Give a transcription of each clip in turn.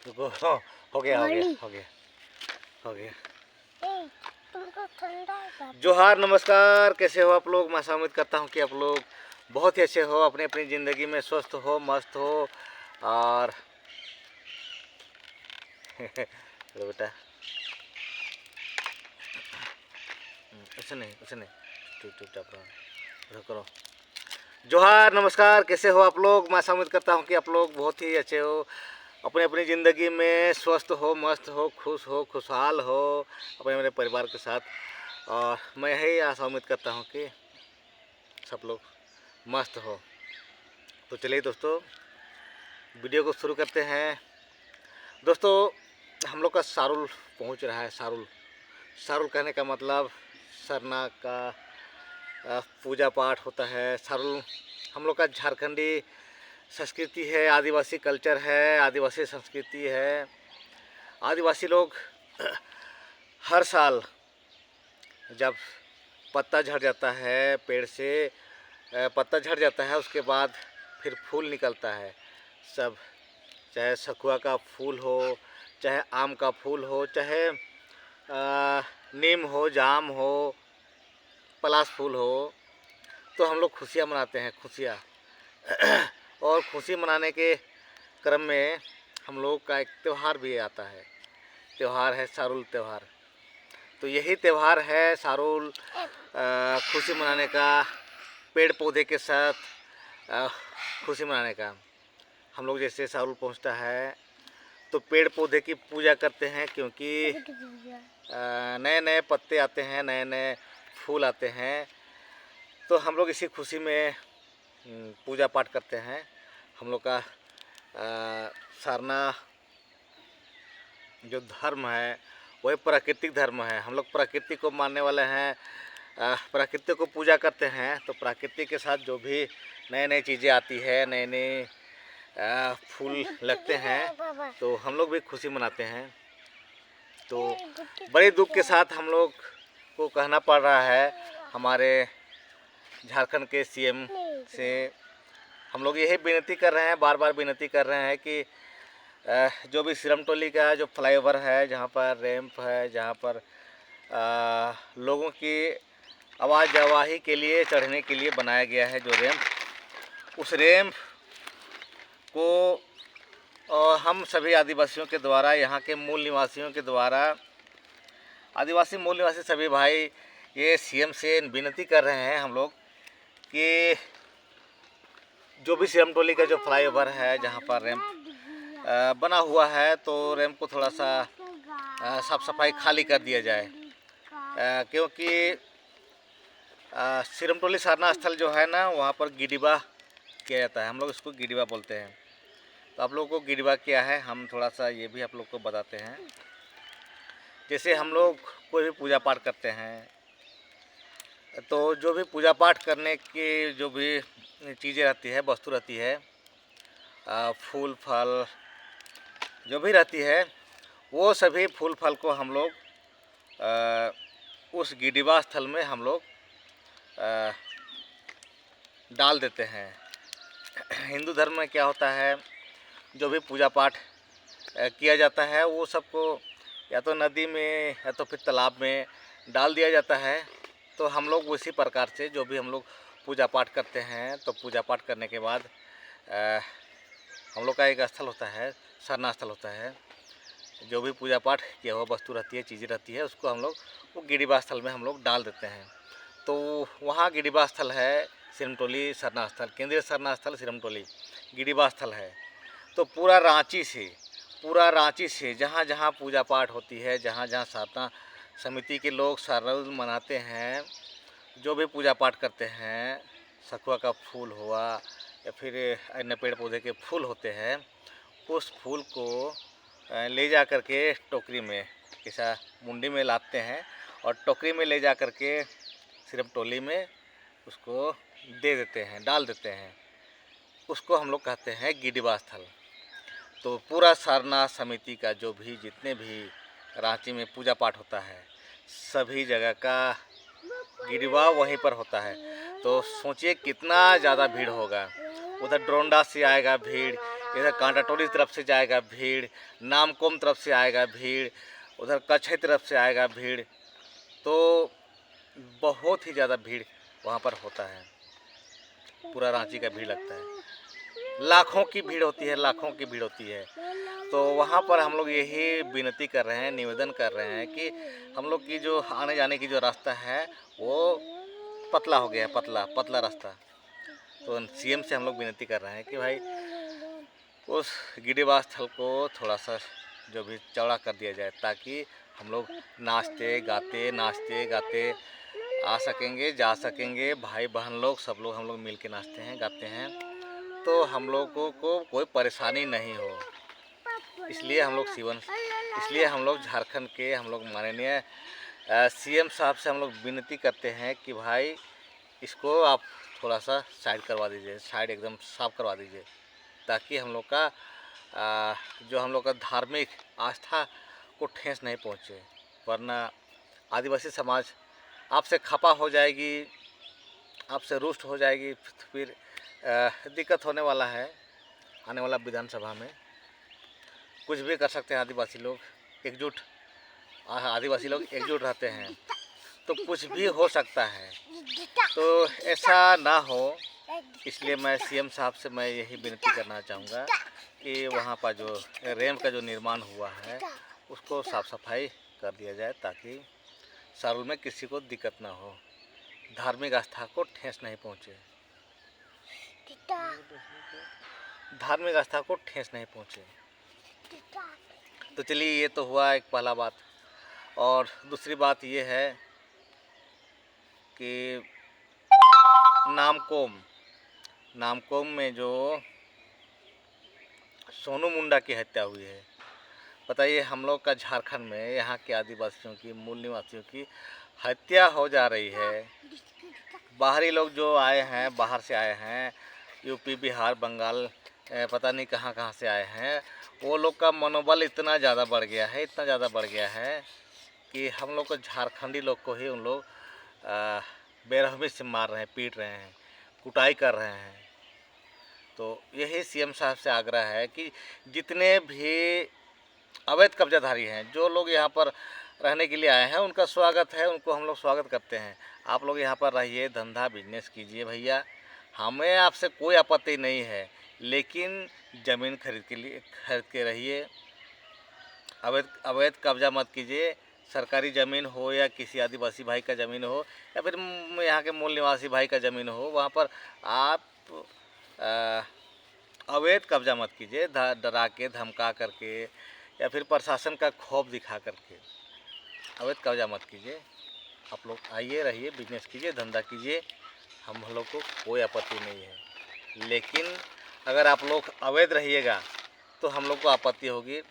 रुको। हो गया हो गया हो गया हो गया। तुमको ठंडा है? जोहार, नमस्कार। कैसे हो आप लोग? मैं उम्मीद करता हूँ कि आप लोग बहुत ही अच्छे हो, अपनी अपनी ज़िंदगी में स्वस्थ हो, मस्त हो। और चलो बेटा, ऐसे नहीं चुपचाप रहो, करो। जोहार, नमस्कार। कैसे हो आप लोग? मैं उम्मीद करता हूँ कि आप लोग बहुत ही अच्छे हो, अपनी अपनी ज़िंदगी में स्वस्थ हो, मस्त हो, खुश हो, खुशहाल हो, अपने मेरे परिवार के साथ। और मैं यही आशा उम्मीद करता हूँ कि सब लोग मस्त हो। तो चलिए दोस्तों, वीडियो को शुरू करते हैं। दोस्तों, हम लोग का सारुल पहुँच रहा है। सारुल कहने का मतलब सरना का पूजा पाठ होता है। सारुल हम लोग का झारखंडी संस्कृति है, आदिवासी कल्चर है, आदिवासी संस्कृति है। आदिवासी लोग हर साल जब पत्ता झड़ जाता है पेड़ से, पत्ता झड़ जाता है, उसके बाद फिर फूल निकलता है। सब, चाहे सखुआ का फूल हो, चाहे आम का फूल हो, चाहे नीम हो, जाम हो, पलाश फूल हो, तो हम लोग खुशियाँ मनाते हैं, खुशियाँ। और खुशी मनाने के क्रम में हम लोग का एक त्यौहार भी आता है। त्यौहार है सारुल त्यौहार। तो यही त्यौहार है सारुल, खुशी मनाने का, पेड़ पौधे के साथ खुशी मनाने का। हम लोग जैसे सारुल पहुंचता है तो पेड़ पौधे की पूजा करते हैं, क्योंकि नए नए पत्ते आते हैं, नए नए फूल आते हैं। तो हम लोग इसी खुशी में पूजा पाठ करते हैं। हम लोग का सारना जो धर्म है वही प्राकृतिक धर्म है। हम लोग प्रकृति को मानने वाले हैं, प्रकृति को पूजा करते हैं। तो प्रकृति के साथ जो भी नई नई चीज़ें आती है, नए नए फूल लगते हैं, तो हम लोग भी खुशी मनाते हैं। तो बड़े दुख के साथ हम लोग को कहना पड़ रहा है, हमारे झारखंड के सीएम से हम लोग यही विनती कर रहे हैं, बार बार विनती कर रहे हैं कि जो भी सिरमटोली का जो फ्लाईओवर है, जहाँ पर रैंप है, जहाँ पर लोगों की आवाजाही के लिए, चढ़ने के लिए बनाया गया है जो रैंप, उस रैंप को हम सभी आदिवासियों के द्वारा, यहाँ के मूल निवासियों के द्वारा, आदिवासी मूल निवासी सभी भाई ये सीएम से विनती कर रहे हैं हम लोग कि जो भी सिरमटोली का जो फ्लाईओवर है, जहाँ पर रैंप बना हुआ है, तो रैंप को थोड़ा सा साफ सफाई खाली कर दिया जाए। क्योंकि सिरमटोली सारना स्थल जो है ना, वहाँ पर गिडिबा किया जाता है। हम लोग इसको गिडिबा बोलते हैं। तो आप लोगों को गिडिबा क्या है, हम थोड़ा सा ये भी आप लोग को बताते हैं। जैसे हम लोग कोई भी पूजा पाठ करते हैं, तो जो भी पूजा पाठ करने की जो भी चीज़ें रहती है, वस्तु रहती है, फूल फल जो भी रहती है, वो सभी फूल फल को हम लोग उस गिडिबा स्थल में हम लोग डाल देते हैं। हिंदू धर्म में क्या होता है, जो भी पूजा पाठ किया जाता है, वो सबको या तो नदी में या तो फिर तालाब में डाल दिया जाता है। तो हम लोग उसी प्रकार से जो भी हम लोग पूजा पाठ करते हैं, तो पूजा पाठ करने के बाद हम लोग का एक स्थल होता है, सरना स्थल होता है। जो भी पूजा पाठ किया हुआ वस्तु रहती है, चीज़ें रहती है, उसको हम लोग वो गिडिबा स्थल में हम लोग डाल देते हैं। तो वहाँ गिडिबा स्थल है सिरमटोली सरना स्थल, केंद्रीय सरना स्थल सिरमटोली गिडिबा स्थल है। तो पूरा रांची से जहाँ जहाँ पूजा पाठ होती है, जहाँ जहाँ सारना समिति के लोग सारुल मनाते हैं, जो भी पूजा पाठ करते हैं, सखुआ का फूल हुआ या फिर अन्य पेड़ पौधे के फूल होते हैं, उस फूल को ले जा कर के टोकरी में, ऐसा मुंडी में लाते हैं और टोकरी में ले जा कर के सिरमटोली में उसको दे देते हैं, डाल देते हैं। उसको हम लोग कहते हैं गिडिबा स्थल। तो पूरा सारना समिति का जो भी जितने भी रांची में पूजा पाठ होता है, सभी जगह का गिडिबा वहीं पर होता है। तो सोचिए कितना ज़्यादा भीड़ होगा। उधर ड्रोंडा से आएगा भीड़, इधर कांटाटोली तरफ से जाएगा भीड़, नामकोम तरफ से आएगा भीड़, उधर कच्छई तरफ से आएगा भीड़। तो बहुत ही ज़्यादा भीड़ वहाँ पर होता है, पूरा रांची का भीड़ लगता है, लाखों की भीड़ होती है, लाखों की भीड़ होती है। तो वहाँ पर हम लोग यही विनती कर रहे हैं, निवेदन कर रहे हैं कि हम लोग की जो आने जाने की जो रास्ता है वो पतला हो गया है, पतला पतला रास्ता। तो सीएम से हम लोग विनती कर रहे हैं कि भाई उस गिरिवास स्थल को थोड़ा सा जो भी चौड़ा कर दिया जाए, ताकि हम लोग नाचते गाते आ सकेंगे, जा सकेंगे। भाई बहन लोग सब लोग हम लोग मिल के नाचते हैं, गाते हैं, तो हम लोगों को कोई परेशानी नहीं हो। इसलिए हम लोग झारखंड के हम लोग माननीय सीएम साहब से हम लोग विनती करते हैं कि भाई इसको आप थोड़ा सा साइड करवा दीजिए, साइड एकदम साफ करवा दीजिए, ताकि हम लोग का जो हम लोग का धार्मिक आस्था को ठेस नहीं पहुँचे। वरना आदिवासी समाज आपसे खपा हो जाएगी, आपसे रुष्ट हो जाएगी, फिर दिक्कत होने वाला है। आने वाला विधानसभा में कुछ भी कर सकते हैं आदिवासी लोग, आदिवासी लोग एकजुट रहते हैं, तो कुछ भी हो सकता है। तो ऐसा ना हो, इसलिए मैं सीएम साहब से मैं यही विनती करना चाहूँगा कि वहाँ पर जो रैंप का जो निर्माण हुआ है उसको साफ़ सफाई कर दिया जाए, ताकि साल में किसी को दिक्कत ना हो, धार्मिक आस्था को ठेस नहीं पहुँचे, धार्मिक आस्था को ठेस नहीं पहुँचे। तो चलिए, ये तो हुआ एक पहला बात। और दूसरी बात ये है कि नामकोम में जो सोनू मुंडा की हत्या हुई है, बताइए, हम लोग का झारखंड में यहाँ के आदिवासियों की, मूल निवासियों की हत्या हो जा रही है। बाहरी लोग जो आए हैं, बाहर से आए हैं, यूपी, बिहार, बंगाल, पता नहीं कहाँ कहाँ से आए हैं, वो लोग का मनोबल इतना ज़्यादा बढ़ गया है कि हम लोग को झारखंडी लोग को ही उन लोग बेरहमी से मार रहे हैं, पीट रहे हैं, कुटाई कर रहे हैं। तो यही सीएम साहब से आग्रह है कि जितने भी अवैध कब्जाधारी हैं, जो लोग यहाँ पर रहने के लिए आए हैं, उनका स्वागत है, उनको हम लोग स्वागत करते हैं। आप लोग यहाँ पर रहिए, धंधा बिजनेस कीजिए भैया, हमें आपसे कोई आपत्ति नहीं है, लेकिन ज़मीन खरीद के रहिए, अवैध कब्जा मत कीजिए। सरकारी ज़मीन हो या किसी आदिवासी भाई का ज़मीन हो या फिर यहाँ के मूल निवासी भाई का ज़मीन हो, वहाँ पर आप अवैध कब्जा मत कीजिए, डरा के, धमका करके या फिर प्रशासन का खौफ दिखा करके अवैध कब्जा मत कीजिए। आप लोग आइए, रहिए, बिजनेस कीजिए, धंधा कीजिए, हम लोग को कोई आपत्ति नहीं है। लेकिन अगर आप लोग अवैध रहिएगा तो हम लोग को आपत्ति होगी।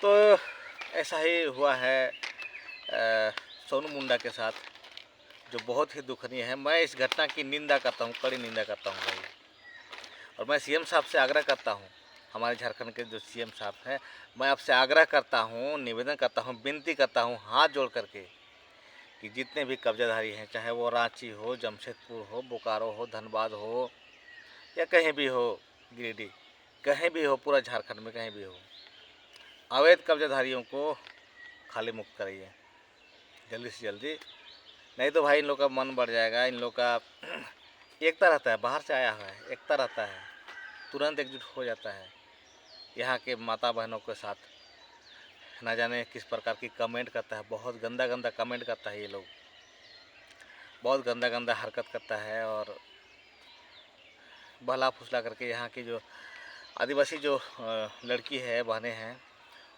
तो ऐसा ही हुआ है सोनू मुंडा के साथ, जो बहुत ही दुखनीय है। मैं इस घटना की निंदा करता हूँ, कड़ी निंदा करता हूँ भाई। और मैं सीएम साहब से आग्रह करता हूँ, हमारे झारखंड के जो सीएम साहब हैं, मैं आपसे आग्रह करता हूँ, निवेदन करता हूँ, विनती करता हूँ हाथ जोड़ करके कि जितने भी कब्जाधारी हैं, चाहे वो रांची हो, जमशेदपुर हो, बोकारो हो, धनबाद हो या कहीं भी हो, गिरिडीह, कहीं भी हो, पूरा झारखंड में कहीं भी हो, अवैध कब्जाधारियों को खाली मुक्त कराइए जल्दी से जल्दी। नहीं तो भाई इन लोग का मन बढ़ जाएगा, इन लोग का एकता रहता है, बाहर से आया हुआ है, एकता रहता है, तुरंत एकजुट हो जाता है। यहाँ के माता बहनों के साथ ना जाने किस प्रकार की कमेंट करता है, बहुत गंदा गंदा कमेंट करता है, ये लोग बहुत गंदा गंदा हरकत करता है। और बहला फुसला करके यहाँ की जो आदिवासी जो लड़की है, बहनें हैं,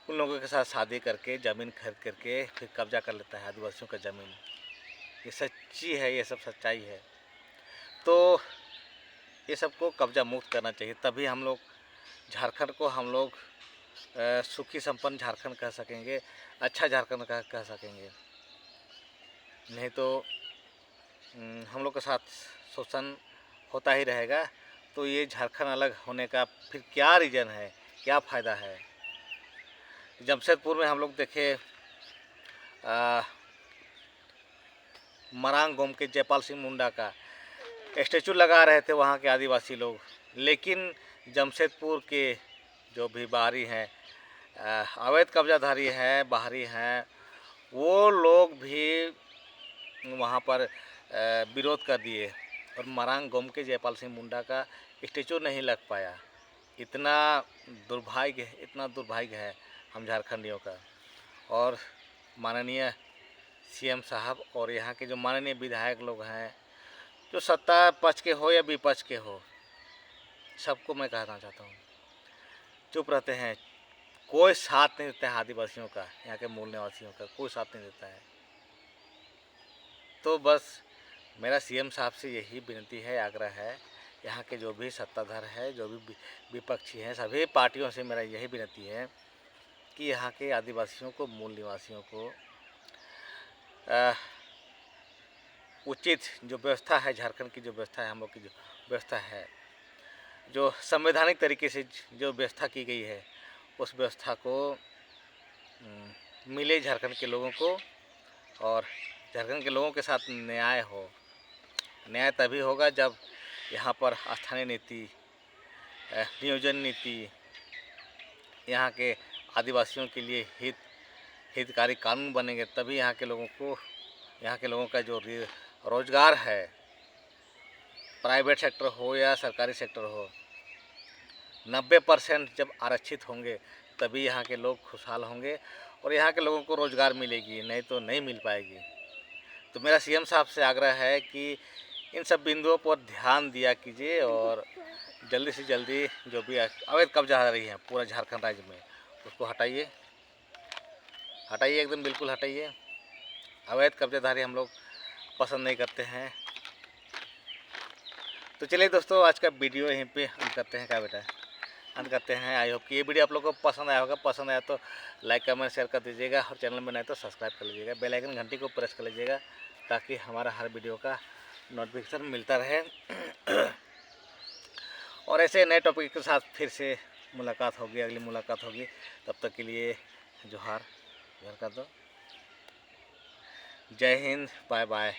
उन लोगों के साथ शादी करके ज़मीन खरीद करके फिर कब्जा कर लेता है आदिवासियों का ज़मीन। ये सच्ची है, ये सब सच्चाई है। तो ये सबको कब्जा मुक्त करना चाहिए, तभी हम लोग झारखंड को हम लोग सुखी संपन्न झारखंड कह सकेंगे, अच्छा झारखंड कह सकेंगे। नहीं तो हम लोग के साथ शोषण होता ही रहेगा। तो ये झारखंड अलग होने का फिर क्या रीज़न है, क्या फ़ायदा है। जमशेदपुर में हम लोग देखे मरांग गोम के जयपाल सिंह मुंडा का स्टैचू लगा रहे थे वहाँ के आदिवासी लोग, लेकिन जमशेदपुर के जो भी बाहरी हैं, अवैध कब्जाधारी हैं, बाहरी हैं, वो लोग भी वहाँ पर विरोध कर दिए और मरांग गोम के जयपाल सिंह मुंडा का स्टेचू नहीं लग पाया। इतना दुर्भाग्य है हम झारखंडियों का। और माननीय सीएम साहब और यहाँ के जो माननीय विधायक लोग हैं, जो सत्ता पक्ष के हो या विपक्ष के हो, सबको मैं कहना चाहता हूँ, चुप रहते हैं। कोई साथ नहीं देता है आदिवासियों का, यहाँ के मूल निवासियों का कोई साथ नहीं देता है। तो बस मेरा सीएम साहब से यही विनती है, आग्रह है, यहाँ के जो भी सत्ताधार है, जो भी विपक्षी हैं, सभी पार्टियों से मेरा यही विनती है कि यहाँ के आदिवासियों को, मूल निवासियों को उचित जो व्यवस्था है, झारखंड की जो व्यवस्था है, हम लोग की जो व्यवस्था है, जो संवैधानिक तरीके से जो व्यवस्था की गई है, उस व्यवस्था को मिले झारखंड के लोगों को, और झारखंड के लोगों के साथ न्याय हो। न्याय तभी होगा जब यहाँ पर स्थानीय नीति, नियोजन नीति, यहाँ के आदिवासियों के लिए हितकारी कानून बनेंगे, तभी यहाँ के लोगों का जो रोजगार है, प्राइवेट सेक्टर हो या सरकारी सेक्टर हो, 90% जब आरक्षित होंगे तभी यहाँ के लोग खुशहाल होंगे और यहाँ के लोगों को रोज़गार मिलेगी, नहीं तो नहीं मिल पाएगी। तो मेरा सीएम साहब से आग्रह है कि इन सब बिंदुओं पर ध्यान दिया कीजिए और जल्दी से जल्दी जो भी अवैध कब्जा आ रही है पूरा झारखंड राज्य में, उसको हटाइए, एकदम बिल्कुल हटाइए। अवैध कब्जाधारी हम लोग पसंद नहीं करते हैं। तो चलिए दोस्तों, आज का वीडियो यहीं पे अंत करते हैं। क्या बेटा, अंत करते हैं। आई होप कि ये वीडियो आप लोगों को पसंद आया होगा। पसंद आया तो लाइक कमेंट शेयर कर दीजिएगा और चैनल में नए तो सब्सक्राइब कर लीजिएगा, बेल आइकन घंटी को प्रेस कर लीजिएगा ताकि हमारा हर वीडियो का नोटिफिकेशन मिलता रहे। और ऐसे नए टॉपिक के साथ फिर से मुलाकात होगी, अगली मुलाकात होगी। तब तक के लिए जोहार, घर कर दो। जय हिंद, बाय बाय।